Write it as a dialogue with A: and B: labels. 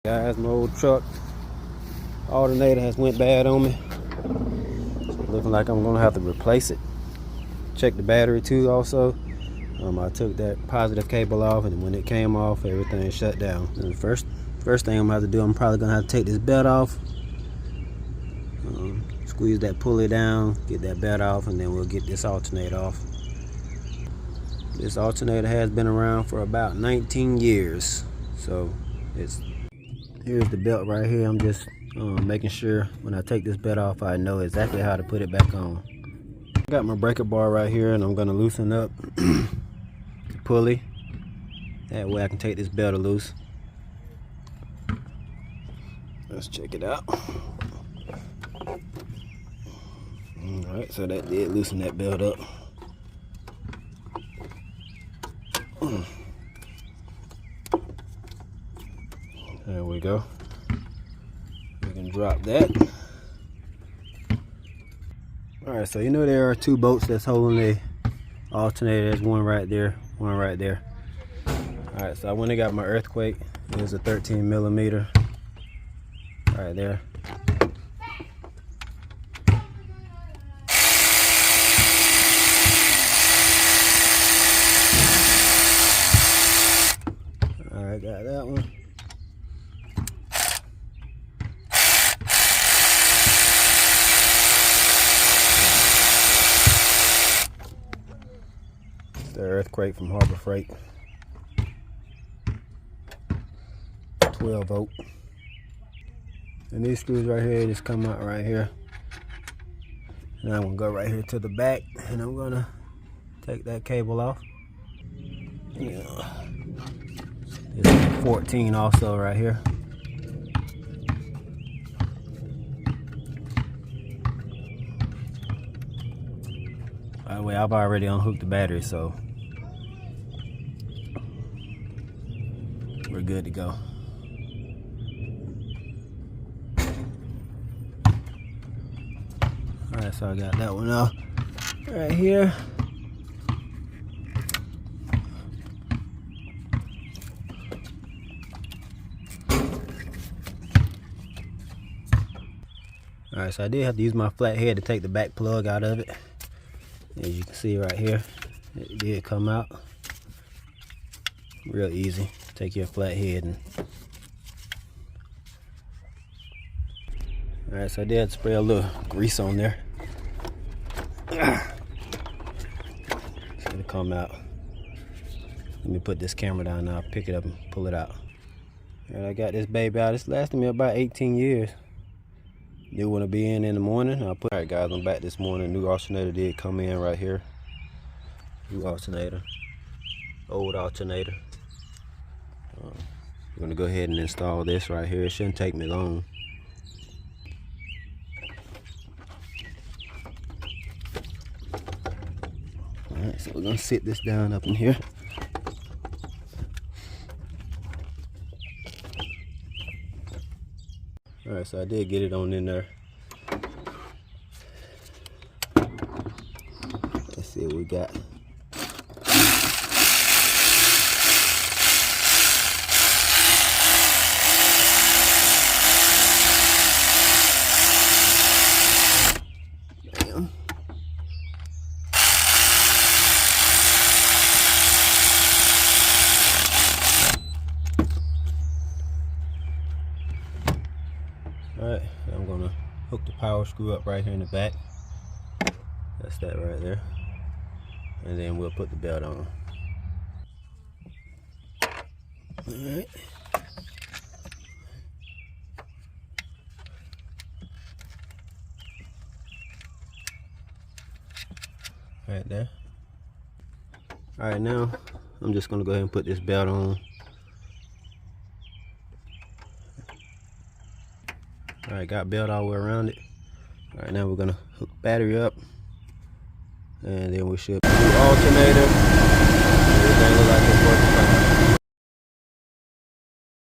A: Guys, my old truck alternator has went bad on me. So looking like I'm gonna have to replace it. Check the battery too also. I took that positive cable off, and when it came off, everything shut down. And the first thing I'm gonna have to do, I'm probably gonna have to take this belt off, squeeze that pulley down, get that belt off, and then we'll get this alternator off. This alternator has been around for about 19 years. So here's the belt right here. I'm just making sure when I take this belt off, I know exactly how to put it back on. I got my breaker bar right here, and I'm gonna loosen up the pulley. That way I can take this belt loose. Let's check it out. Alright, so that did loosen that belt up. There we go. We can drop that. Alright, so you know there are two bolts that's holding the alternator. There's one right there, one right there. Alright, so I went and got my earthquake. There's a 13mm right there. Alright, got that one. The earthquake from Harbor Freight, 12 volt. And these screws right here just come out right here. And I'm gonna go right here to the back, and I'm gonna take that cable off. Yeah. It's 14 also right here. By the way, I've already unhooked the battery, so we're good to go. Alright, so I got that one out right here. Alright, so I did have to use my flathead to take the back plug out of it. As you can see right here, it did come out. Real easy. Take your flathead and... Alright, so I did spray a little grease on there. It's gonna come out. Let me put this camera down now, pick it up and pull it out. And I got this baby out. It's lasted me about 18 years. New one to be in the morning. Alright guys, I'm back this morning. New alternator did come in right here. New alternator. Old alternator. We're gonna go ahead and install this right here. It shouldn't take me long. Alright, so we're gonna sit this down up in here. Alright, so I did get it on in there. Let's see what we got. Bam. Alright, I'm gonna hook the power screw up right here in the back. That's that right there. And then we'll put the belt on. Alright. Right there. Alright, now I'm just gonna go ahead and put this belt on. Alright, got belt all the way around it. Alright, now we're gonna hook the battery up, and then we should do alternator. Everything looks like it's working